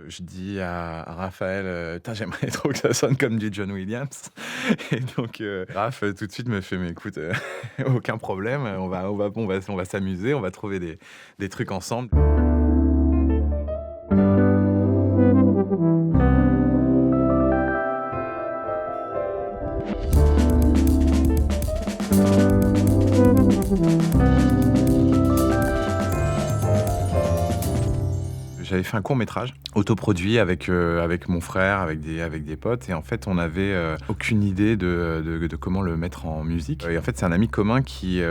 Je dis à Raphaël, «Putain, j'aimerais trop que ça sonne comme du John Williams» et donc Raph, tout de suite me fait: «Mais écoute, aucun problème, on va s'amuser, on va trouver des trucs ensemble». J'avais fait un court-métrage autoproduit avec mon frère, avec des potes et en fait, on avait, aucune idée de comment le mettre en musique et en fait, c'est un ami commun qui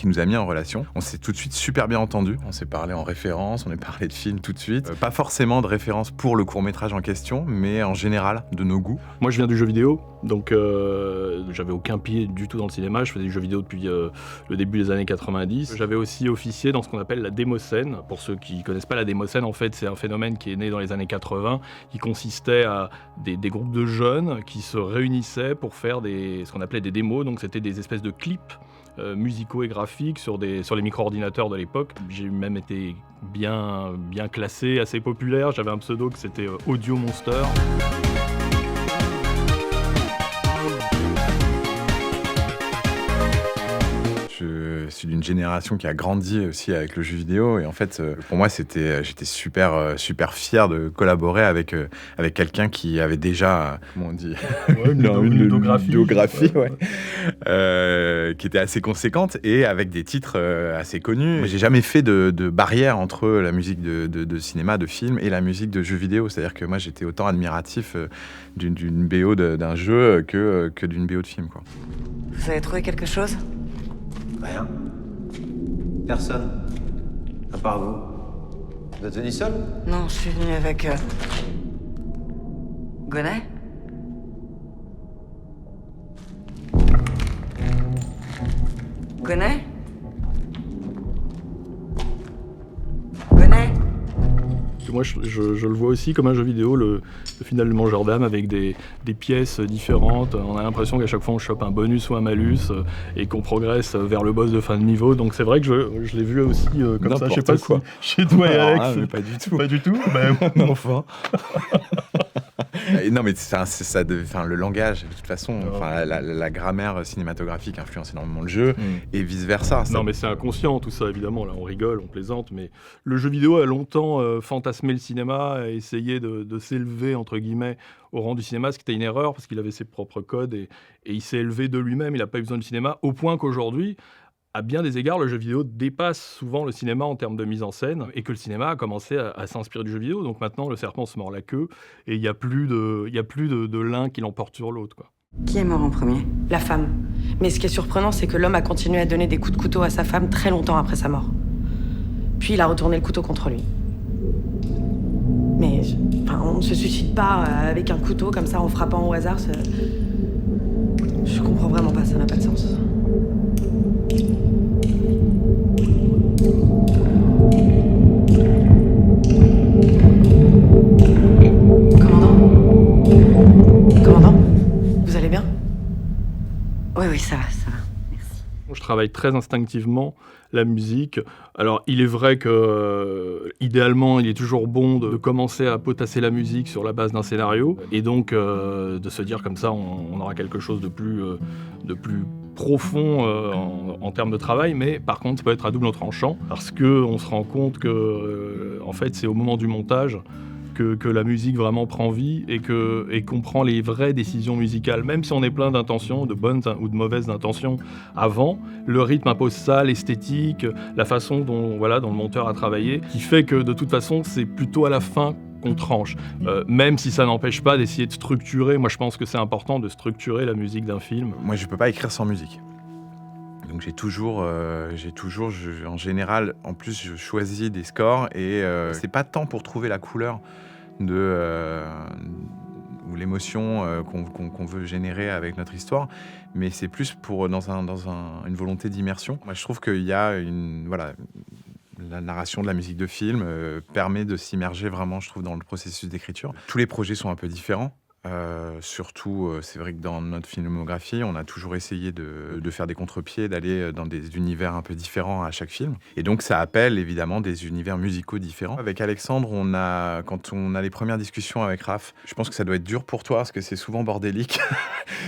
nous a mis en relation. On s'est tout de suite super bien entendus. On s'est parlé en référence, on a parlé de films tout de suite. Pas forcément de référence pour le court-métrage en question, mais en général, de nos goûts. Moi, je viens du jeu vidéo, donc j'avais aucun pied du tout dans le cinéma. Je faisais du jeu vidéo depuis le début des années 90. J'avais aussi officié dans ce qu'on appelle la démoscène. Pour ceux qui connaissent pas la démoscène, en fait, c'est un phénomène qui est né dans les années 80, qui consistait à des groupes de jeunes qui se réunissaient pour faire ce qu'on appelait des démos. Donc, c'était des espèces de clips musicaux et graphiques sur les micro-ordinateurs de l'époque. J'ai même été bien classé, assez populaire. J'avais un pseudo que c'était Audio Monster. Je suis d'une génération qui a grandi aussi avec le jeu vidéo et en fait, pour moi, j'étais super fier de collaborer avec quelqu'un qui avait déjà, comment on dit? Ouais, une ludographie. Ludographie, ouais. Qui était assez conséquente et avec des titres, assez connus. Moi, j'ai jamais fait de barrière entre la musique de cinéma, de film et la musique de jeux vidéo. C'est-à-dire que moi, j'étais autant admiratif, d'une BO d'un jeu, que d'une BO de film, quoi. Vous avez trouvé quelque chose? Rien. Personne. À part vous. Vous êtes venu seul? Non, je suis venue avec... Gonnet? Gonnet? Gonnet? Moi, je le vois aussi comme un jeu vidéo, le final de Mangeur d'âme, avec des pièces différentes. On a l'impression qu'à chaque fois, on chope un bonus ou un malus et qu'on progresse vers le boss de fin de niveau. Donc c'est vrai que je l'ai vu aussi comme ça. Je sais pas quoi. si chez toi et Alex. Ah, mais pas du tout. Pas du tout. Ben, enfin. Non, mais le langage, de toute façon, la grammaire cinématographique influence énormément le jeu et vice-versa. Non, mais c'est inconscient tout ça, évidemment. Là, on rigole, on plaisante, mais le jeu vidéo a longtemps fantasmé le cinéma, a essayé de s'élever, entre guillemets, au rang du cinéma, ce qui était une erreur, parce qu'il avait ses propres codes et il s'est élevé de lui-même, il n'a pas eu besoin du cinéma, au point qu'aujourd'hui, à bien des égards, le jeu vidéo dépasse souvent le cinéma en termes de mise en scène et que le cinéma a commencé à s'inspirer du jeu vidéo. Donc maintenant, le serpent se mord la queue et il n'y a plus de l'un qui l'emporte sur l'autre, quoi. Qui est mort en premier? La femme. Mais ce qui est surprenant, c'est que l'homme a continué à donner des coups de couteau à sa femme très longtemps après sa mort. Puis il a retourné le couteau contre lui. Mais on ne se suicide pas avec un couteau comme ça en frappant au hasard. Je comprends vraiment pas, ça n'a pas de sens. Commandant, vous allez bien? Oui, ça va, merci. Je travaille très instinctivement la musique. Alors, il est vrai que, idéalement, il est toujours bon de commencer à potasser la musique sur la base d'un scénario, et donc de se dire comme ça, on aura quelque chose de plus profond en termes de travail, mais par contre, ça peut être à double tranchant, parce qu'on se rend compte que, en fait, c'est au moment du montage que la musique vraiment prend vie et qu'on prend les vraies décisions musicales. Même si on est plein d'intentions, de bonnes ou de mauvaises intentions avant, le rythme impose ça, l'esthétique, la façon dont le monteur a travaillé, qui fait que de toute façon, c'est plutôt à la fin qu'on tranche. Même si ça n'empêche pas d'essayer de structurer. Moi, je pense que c'est important de structurer la musique d'un film. Moi, je peux pas écrire sans musique. Donc j'ai toujours, en général, en plus, je choisis des scores et c'est pas tant pour trouver la couleur ou l'émotion qu'on veut générer avec notre histoire, mais c'est plus pour dans une volonté d'immersion. Moi, je trouve qu'il y a la narration de la musique de film permet de s'immerger vraiment, je trouve, dans le processus d'écriture. Tous les projets sont un peu différents. Surtout, c'est vrai que dans notre filmographie, on a toujours essayé de faire des contre-pieds, d'aller dans des univers un peu différents à chaque film. Et donc, ça appelle évidemment des univers musicaux différents. Avec Alexandre, quand on a les premières discussions avec Raph, je pense que ça doit être dur pour toi parce que c'est souvent bordélique.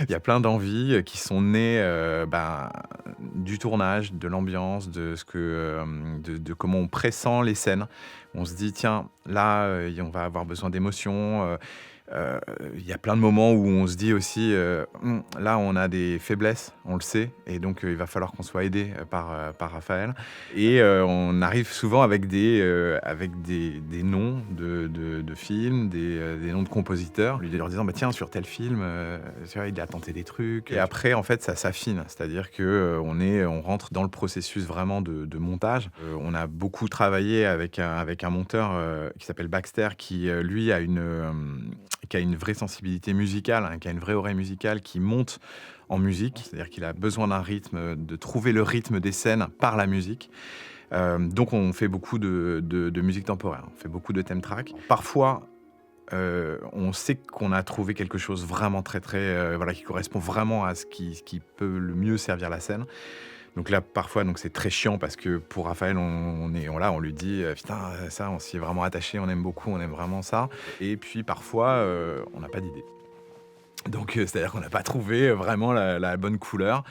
Il y a plein d'envies qui sont nées du tournage, de l'ambiance, de comment on pressent les scènes. On se dit, tiens, là, on va avoir besoin d'émotions. Il y a plein de moments où on se dit aussi, là, on a des faiblesses, on le sait, et donc il va falloir qu'on soit aidé par Raphaël. Et on arrive souvent avec des noms de films, des noms de compositeurs, lui leur disant, tiens, sur tel film, tu vois, il a tenté des trucs. Et après, en fait, ça s'affine, c'est-à-dire que on rentre dans le processus vraiment de montage. On a beaucoup travaillé avec un monteur qui s'appelle Baxter, qui lui a une vraie sensibilité musicale, qui a une vraie oreille musicale, qui monte en musique, c'est-à-dire qu'il a besoin d'un rythme, de trouver le rythme des scènes par la musique. Donc on fait beaucoup de musique temporaire, on fait beaucoup de theme tracks. Parfois, on sait qu'on a trouvé quelque chose vraiment très très, qui correspond vraiment à ce qui peut le mieux servir la scène. Donc là, parfois, c'est très chiant parce que pour Raphaël, on lui dit putain, ça, on s'y est vraiment attaché, on aime beaucoup, on aime vraiment ça. Et puis parfois, on n'a pas d'idée. Donc c'est-à-dire qu'on n'a pas trouvé vraiment la bonne couleur.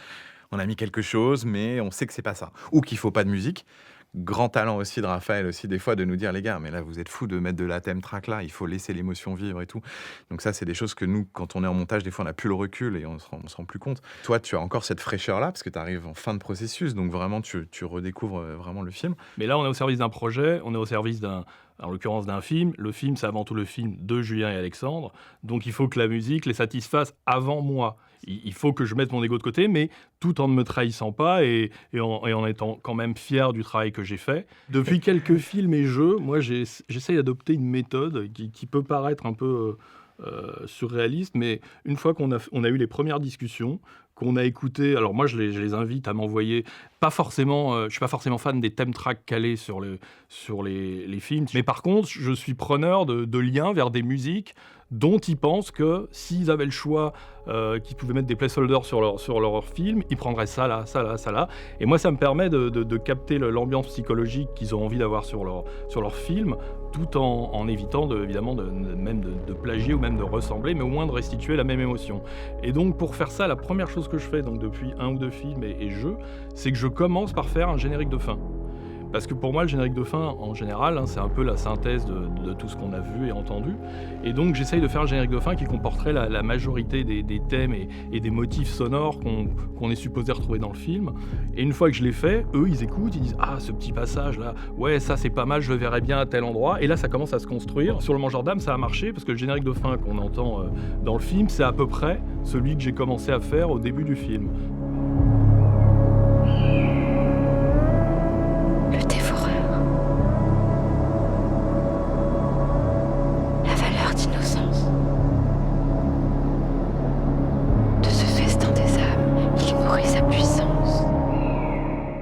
On a mis quelque chose, mais on sait que c'est pas ça. Ou qu'il faut pas de musique. Grand talent aussi de Raphaël, aussi des fois, de nous dire les gars, mais là vous êtes fous de mettre de la thème track là, il faut laisser l'émotion vivre et tout. Donc ça, c'est des choses que nous, quand on est en montage, des fois on n'a plus le recul et on se rend plus compte. Toi, tu as encore cette fraîcheur là parce que tu arrives en fin de processus, donc vraiment tu redécouvres vraiment le film. Mais là, on est au service d'un projet, on est au service en l'occurrence d'un film. Le film, c'est avant tout le film de Julien et Alexandre, donc il faut que la musique les satisfasse avant moi. Il faut que je mette mon ego de côté, mais tout en ne me trahissant pas et en étant quand même fier du travail que j'ai fait. Depuis quelques films et jeux, moi, j'essaye d'adopter une méthode qui peut paraître un peu surréaliste, mais une fois qu'on a eu les premières discussions, qu'on a écouté, alors moi je les invite à m'envoyer, pas forcément, je suis pas forcément fan des theme tracks calés sur les films, mais par contre je suis preneur de liens vers des musiques dont ils pensent que s'ils avaient le choix, qu'ils pouvaient mettre des placeholders sur leur film, ils prendraient ça là, ça là, ça là. Et moi, ça me permet de capter l'ambiance psychologique qu'ils ont envie d'avoir sur leur film, tout en évitant évidemment de plagier ou même de ressembler, mais au moins de restituer la même émotion. Et donc, pour faire ça, la première chose que je fais, donc depuis 1 ou 2 films et jeux, c'est que je commence par faire un générique de fin. Parce que pour moi, le générique de fin, en général, c'est un peu la synthèse de tout ce qu'on a vu et entendu. Et donc, j'essaye de faire un générique de fin qui comporterait la majorité des thèmes et des motifs sonores qu'on est supposé retrouver dans le film. Et une fois que je l'ai fait, eux, ils écoutent, ils disent « Ah, ce petit passage-là, ouais, ça, c'est pas mal, je le verrai bien à tel endroit. » Et là, ça commence à se construire. Sur Le Mangeur d'âme, ça a marché, parce que le générique de fin qu'on entend dans le film, c'est à peu près celui que j'ai commencé à faire au début du film. Le dévoreur. La valeur d'innocence. De ce festin des âmes, il nourrit sa puissance.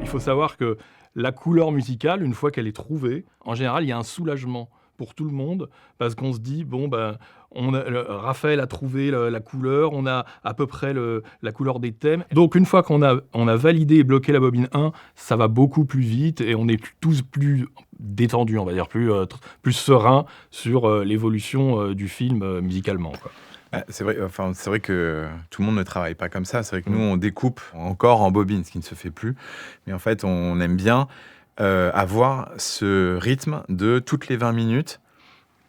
Il faut savoir que la couleur musicale, une fois qu'elle est trouvée, en général, il y a un soulagement pour tout le monde, parce qu'on se dit, Raphaël a trouvé la couleur, on a à peu près la couleur des thèmes. Donc une fois qu'on a validé et bloqué la bobine 1, ça va beaucoup plus vite et on est tous plus détendus, on va dire, plus sereins sur l'évolution du film musicalement, quoi. C'est vrai que tout le monde ne travaille pas comme ça. C'est vrai que nous, on découpe encore en bobine, ce qui ne se fait plus. Mais en fait, on aime bien avoir ce rythme de toutes les 20 minutes,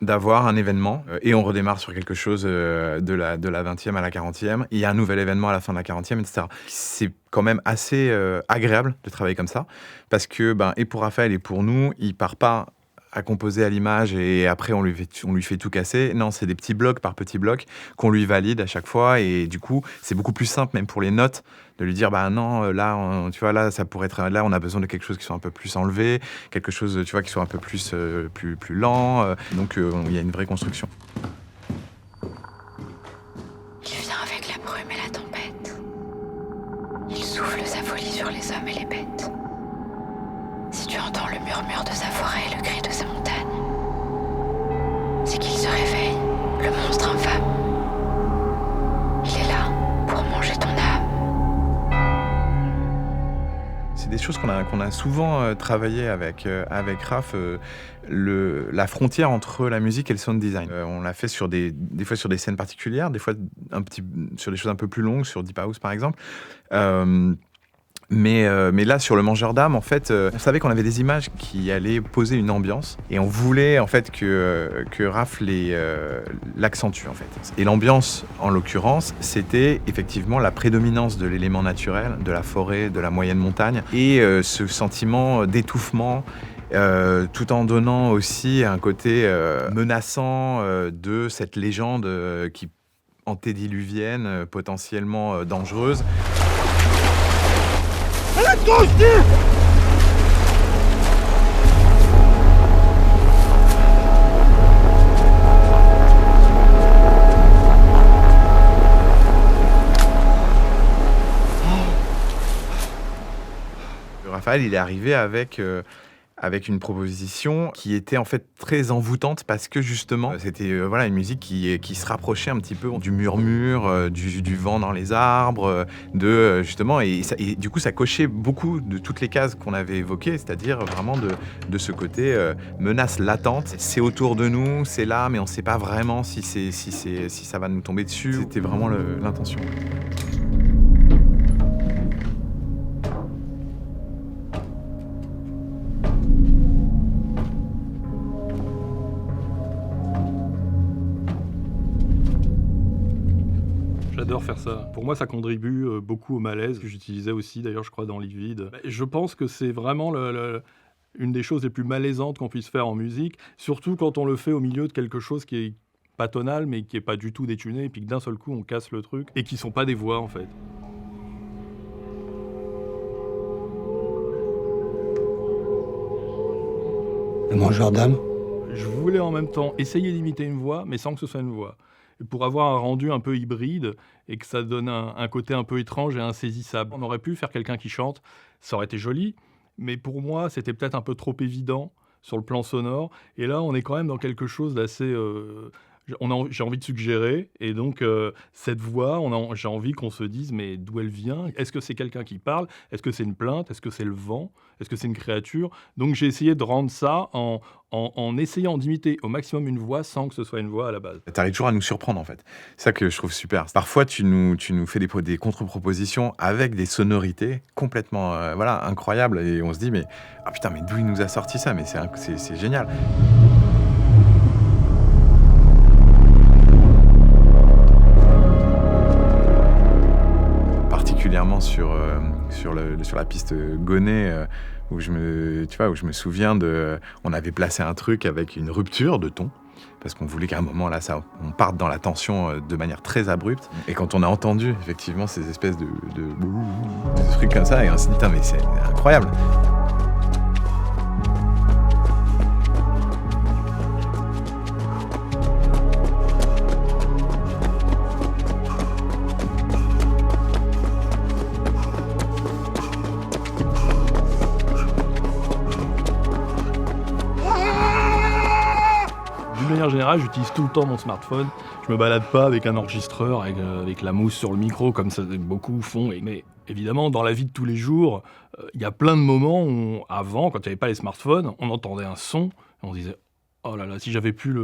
d'avoir un événement et on redémarre sur quelque chose de la 20e à la 40e. Il y a un nouvel événement à la fin de la 40e, etc. C'est quand même assez agréable de travailler comme ça parce que, et pour Raphaël et pour nous, il part pas à composer à l'image et après on lui fait tout casser. Non, c'est des petits blocs par petits blocs qu'on lui valide à chaque fois et du coup, c'est beaucoup plus simple même pour les notes de lui dire non, là, tu vois, là, ça pourrait être là, on a besoin de quelque chose qui soit un peu plus enlevé, quelque chose, tu vois, qui soit un peu plus lent. Donc, il y a une vraie construction. Il vient avec la brume et la tempête. Il souffle sa folie sur les hommes et les bêtes. Si tu entends le murmure de sa forêt et le cri de sa montagne, c'est qu'il se réveille, le monstre infâme. chose qu'on a souvent travaillé avec Raph, la frontière entre la musique et le sound design. On l'a fait des fois sur des scènes particulières, des fois sur des choses un peu plus longues, sur Deep House par exemple. Mais là, sur Le Mangeur d'âme, en fait, on savait qu'on avait des images qui allaient poser une ambiance, et on voulait en fait que Raph l'accentue en fait. Et l'ambiance, en l'occurrence, c'était effectivement la prédominance de l'élément naturel, de la forêt, de la moyenne montagne, et ce sentiment d'étouffement. Tout en donnant aussi un côté menaçant de cette légende qui antédiluvienne, potentiellement dangereuse. Raphaël, il est arrivé avec une proposition qui était en fait très envoûtante parce que justement c'était une musique qui se rapprochait un petit peu du murmure, du vent dans les arbres, justement et du coup ça cochait beaucoup de toutes les cases qu'on avait évoquées, c'est-à-dire vraiment de ce côté menace latente. C'est autour de nous, c'est là, mais on ne sait pas vraiment si ça va nous tomber dessus. C'était vraiment l'intention. J'adore faire ça. Pour moi, ça contribue beaucoup au malaise que j'utilisais aussi, d'ailleurs, je crois, dans Livide. Je pense que c'est vraiment une des choses les plus malaisantes qu'on puisse faire en musique, surtout quand on le fait au milieu de quelque chose qui est pas tonal, mais qui est pas du tout détuné, et puis que d'un seul coup, on casse le truc, et qui sont pas des voix, en fait. Le Mangeur d'âme. Je voulais en même temps essayer d'imiter une voix, mais sans que ce soit une voix. Pour avoir un rendu un peu hybride et que ça donne un côté un peu étrange et insaisissable. On aurait pu faire quelqu'un qui chante, ça aurait été joli, mais pour moi, c'était peut-être un peu trop évident sur le plan sonore. Et là, on est quand même dans quelque chose d'assez... j'ai envie de suggérer, et donc cette voix, j'ai envie qu'on se dise, mais d'où elle vient ? Est-ce que c'est quelqu'un qui parle ? Est-ce que c'est une plainte ? Est-ce que c'est le vent ? Est-ce que c'est une créature ? Donc j'ai essayé de rendre ça en essayant d'imiter au maximum une voix sans que ce soit une voix à la base. T'arrives toujours à nous surprendre en fait. C'est ça que je trouve super. Parfois tu nous fais des contre-propositions avec des sonorités complètement incroyables, et on se dit mais d'où il nous a sorti ça ? Mais c'est génial. Particulièrement sur la piste Gonnet, où je me souviens on avait placé un truc avec une rupture de ton, parce qu'on voulait qu'à un moment là, on parte dans la tension de manière très abrupte. Et quand on a entendu effectivement ces espèces de trucs comme ça, et on s'est dit mais c'est incroyable. De manière générale, j'utilise tout le temps mon smartphone. Je me balade pas avec un enregistreur, avec la mousse sur le micro, comme ça beaucoup font. Mais évidemment, dans la vie de tous les jours, il y a plein de moments où, avant, quand il n'y avait pas les smartphones, on entendait un son, et on se disait « Oh là là, si j'avais pu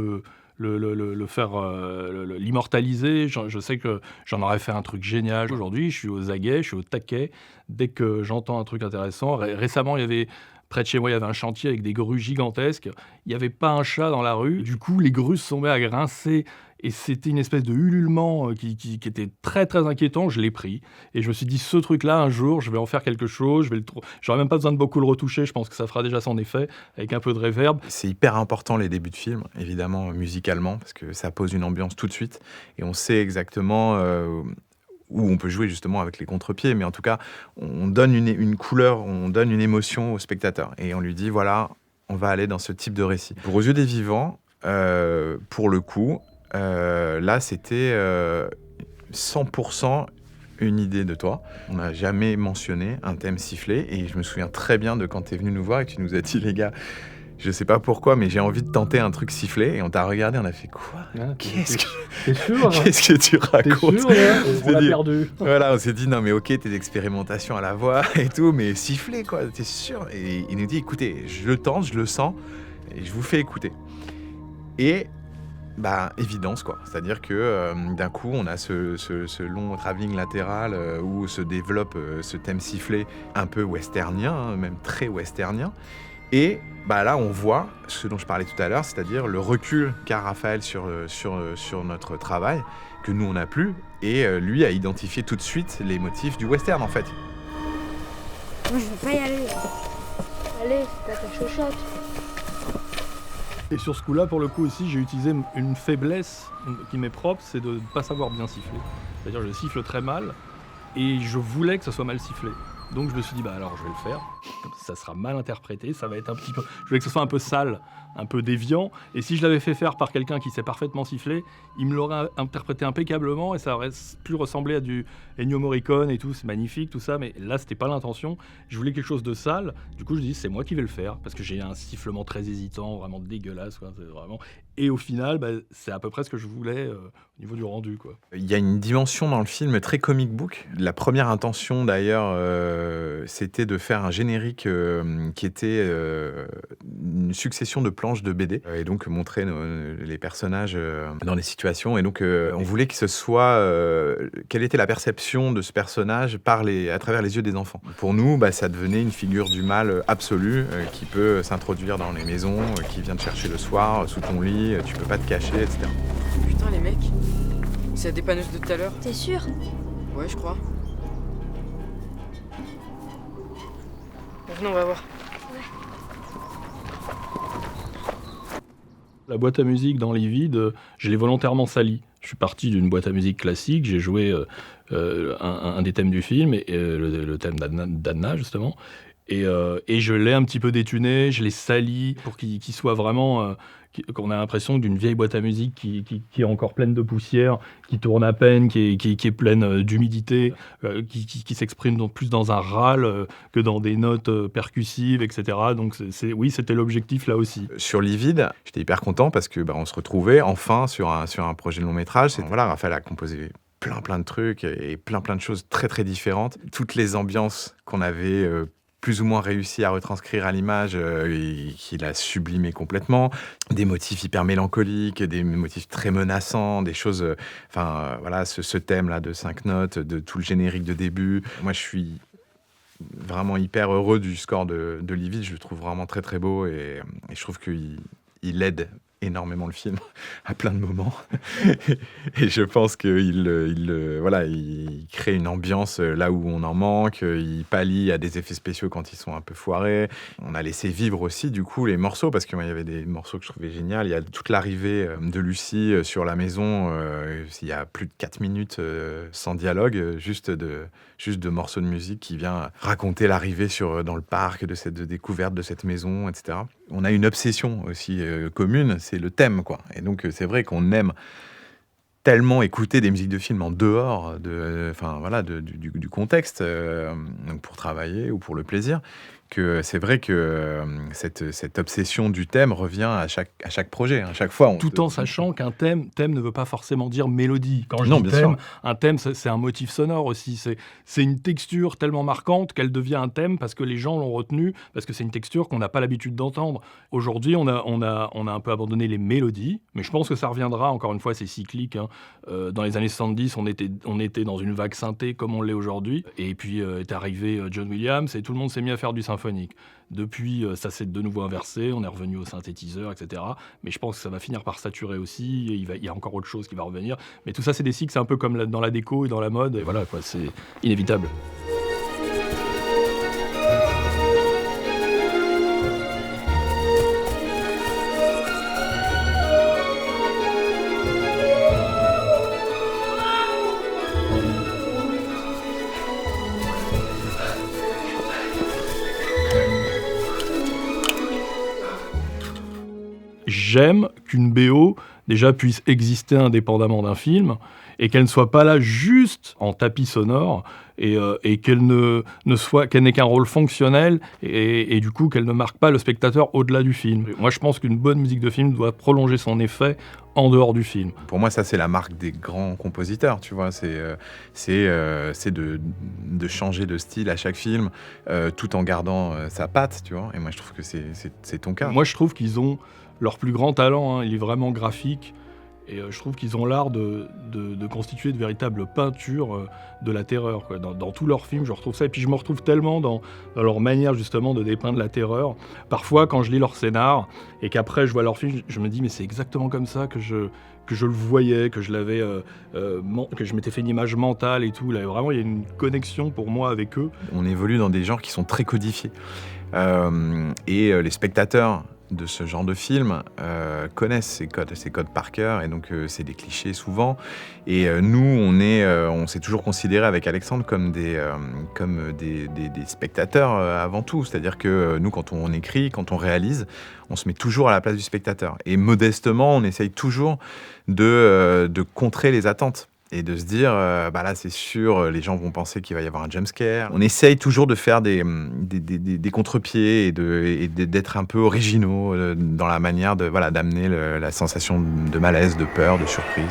l'immortaliser, je sais que j'en aurais fait un truc génial. » Aujourd'hui, je suis aux aguets, je suis au taquet. Dès que j'entends un truc intéressant, récemment, il y avait... Près de chez moi, il y avait un chantier avec des grues gigantesques. Il n'y avait pas un chat dans la rue. Du coup, les grues se sont mis à grincer. Et c'était une espèce de ululement qui était très, très inquiétant. Je l'ai pris. Et je me suis dit, ce truc-là, un jour, je vais en faire quelque chose. J'aurais même pas besoin de beaucoup le retoucher. Je pense que ça fera déjà son effet, avec un peu de reverb. C'est hyper important, les débuts de film, évidemment, musicalement, parce que ça pose une ambiance tout de suite. Et on sait exactement... où on peut jouer justement avec les contre-pieds, mais en tout cas, on donne une couleur, on donne une émotion au spectateur. Et on lui dit, voilà, on va aller dans ce type de récit. Pour Aux yeux des vivants, pour le coup, là, c'était 100% une idée de toi. On n'a jamais mentionné un thème sifflé, et je me souviens très bien de quand tu es venu nous voir et que tu nous as dit, les gars, Je sais pas pourquoi, mais j'ai envie de tenter un truc sifflé. Et on t'a regardé, on a fait quoi? T'es sûr? Qu'est-ce que tu T'es racontes? sûr? On l'a dit- perdu. Voilà, on s'est dit, non mais ok, tes expérimentations à la voix et tout, mais siffler quoi, t'es sûr? Et il nous dit, écoutez, je le tente, je le sens, et je vous fais écouter. Et bah, évidence quoi, c'est-à-dire que d'un coup, on a ce long travelling latéral où se développe ce thème sifflé un peu westernien, hein, même très westernien. Et bah là, on voit ce dont je parlais tout à l'heure, c'est-à-dire le recul qu'a Raphaël sur notre travail, que nous, on n'a plus, et lui a identifié tout de suite les motifs du western, en fait. Moi, je veux pas y aller. Allez, t'attaches aux choc. Et sur ce coup-là, pour le coup aussi, j'ai utilisé une faiblesse qui m'est propre, c'est de ne pas savoir bien siffler. C'est-à-dire je siffle très mal, et je voulais que ça soit mal sifflé. Donc je me suis dit, bah alors je vais le faire, ça sera mal interprété, ça va être un petit peu... Je voulais que ce soit un peu sale, un peu déviant, et si je l'avais fait faire par quelqu'un qui sait parfaitement siffler, il me l'aurait interprété impeccablement, et ça aurait pu ressembler à du Ennio Morricone et tout, c'est magnifique tout ça, mais là c'était pas l'intention, je voulais quelque chose de sale, du coup je dis c'est moi qui vais le faire, parce que j'ai un sifflement très hésitant, vraiment dégueulasse, quoi, c'est vraiment... Et au final, bah, c'est à peu près ce que je voulais au niveau du rendu, quoi. Il y a une dimension dans le film très comic book. La première intention, d'ailleurs, c'était de faire un générique qui était une succession de planches de BD, et donc montrer les personnages dans les situations. Et donc, on voulait que ce soit... quelle était la perception de ce personnage à travers les yeux des enfants. Pour nous, bah, ça devenait une figure du mal absolue qui peut s'introduire dans les maisons, qui vient te chercher le soir, sous ton lit, tu peux pas te cacher, etc. Putain, les mecs, c'est la dépanneuse de tout à l'heure. T'es sûr? Ouais, je crois. Venez, on va voir. La boîte à musique dans Livide, je l'ai volontairement salie. Je suis parti d'une boîte à musique classique, j'ai joué un des thèmes du film, et le thème d'Anna, justement. Et je l'ai un petit peu détuné, je l'ai sali pour qu'il soit vraiment... qu'on a l'impression d'une vieille boîte à musique qui est encore pleine de poussière, qui tourne à peine, qui est pleine d'humidité, qui s'exprime donc plus dans un râle que dans des notes percussives, etc. Donc oui, c'était l'objectif là aussi. Sur Livide, j'étais hyper content parce que on se retrouvait enfin sur un projet de long métrage. Voilà, Raphaël a composé plein de trucs et plein de choses très très différentes. Toutes les ambiances qu'on avait plus ou moins réussi à retranscrire à l'image, qu'il a sublimé complètement. Des motifs hyper mélancoliques, des motifs très menaçants, des choses... voilà, ce thème-là de 5 notes, de tout le générique de début. Moi, je suis vraiment hyper heureux du score de Livide. Je le trouve vraiment très, très beau et je trouve qu'il aide énormément le film à plein de moments. Et je pense qu'il crée une ambiance là où on en manque, il pallie à des effets spéciaux quand ils sont un peu foirés. On a laissé vivre aussi du coup les morceaux, parce qu'il y avait des morceaux que je trouvais géniaux. Il y a toute l'arrivée de Lucie sur la maison, il y a plus de 4 minutes sans dialogue, juste de morceaux de musique qui vient raconter l'arrivée dans le parc de cette découverte de cette maison, etc. On a une obsession aussi commune, c'est le thème, quoi. Et donc c'est vrai qu'on aime tellement écouter des musiques de film en dehors du contexte, donc pour travailler ou pour le plaisir, que c'est vrai que cette obsession du thème revient à chaque projet, à chaque fois. Tout en sachant qu'un thème ne veut pas forcément dire mélodie. Quand je Non, dis bien thème, sûr. un thème, c'est un motif sonore aussi. C'est une texture tellement marquante qu'elle devient un thème parce que les gens l'ont retenu, parce que c'est une texture qu'on n'a pas l'habitude d'entendre. Aujourd'hui, on a un peu abandonné les mélodies, mais je pense que ça reviendra. Encore une fois, c'est cyclique, hein. Dans les années 70, on était dans une vague synthé comme on l'est aujourd'hui. Et puis est arrivé John Williams et tout le monde s'est mis à faire du symphonique. Depuis, ça s'est de nouveau inversé, on est revenu au synthétiseur, etc. Mais je pense que ça va finir par saturer aussi, et il y a encore autre chose qui va revenir. Mais tout ça, c'est des cycles, c'est un peu comme dans la déco et dans la mode, et voilà, quoi, c'est inévitable. J'aime qu'une BO déjà puisse exister indépendamment d'un film et qu'elle ne soit pas là juste en tapis sonore, et qu'elle n'ait qu'un rôle fonctionnel et du coup qu'elle ne marque pas le spectateur au-delà du film. Moi, je pense qu'une bonne musique de film doit prolonger son effet en dehors du film. Pour moi, ça, c'est la marque des grands compositeurs, tu vois. C'est de changer de style à chaque film, tout en gardant sa patte, tu vois. Et moi, je trouve que c'est ton cas. Moi, je trouve qu'ils ont leur plus grand talent, il est vraiment graphique. Et je trouve qu'ils ont l'art de constituer de véritables peintures de la terreur, quoi. Dans tous leurs films, je retrouve ça. Et puis je me retrouve tellement dans leur manière justement de dépeindre la terreur. Parfois, quand je lis leur scénar et qu'après je vois leur film, je me dis mais c'est exactement comme ça que je le voyais, que je l'avais, que je m'étais fait une image mentale et tout. Là, vraiment, il y a une connexion pour moi avec eux. On évolue dans des genres qui sont très codifiés. Et les spectateurs de ce genre de film connaissent ces codes par cœur, et donc c'est des clichés souvent. Et nous, on s'est toujours considéré avec Alexandre comme des spectateurs avant tout. C'est-à-dire que nous, quand on écrit, quand on réalise, on se met toujours à la place du spectateur. Et modestement, on essaye toujours de contrer les attentes. Et de se dire, là c'est sûr, les gens vont penser qu'il va y avoir un jumpscare. On essaye toujours de faire des contre-pieds et d'être un peu originaux dans la manière d'amener la sensation de malaise, de peur, de surprise.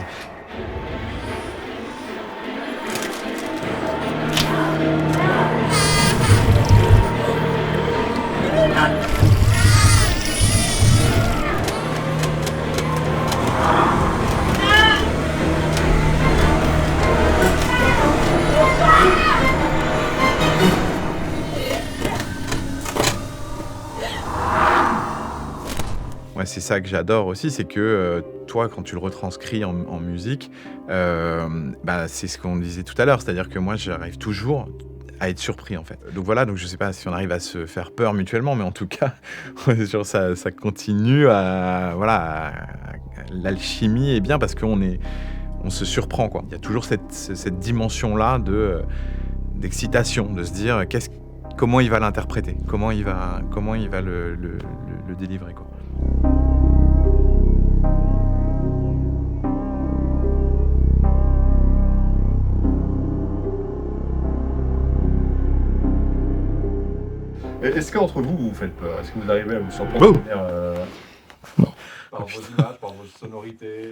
Ouais, c'est ça que j'adore aussi, c'est que toi, quand tu le retranscris en musique, c'est ce qu'on disait tout à l'heure, c'est-à-dire que moi, j'arrive toujours à être surpris, en fait. Donc voilà, donc je sais pas si on arrive à se faire peur mutuellement, mais en tout cas, ça continue l'alchimie est bien parce qu'on se surprend, quoi. Il y a toujours cette dimension-là d'excitation, de se dire comment il va l'interpréter, comment il va le délivrer, quoi. Est-ce qu'entre vous, vous faites peur? Est-ce que vous arrivez à vous surprendre Non. par vos images, par vos sonorités?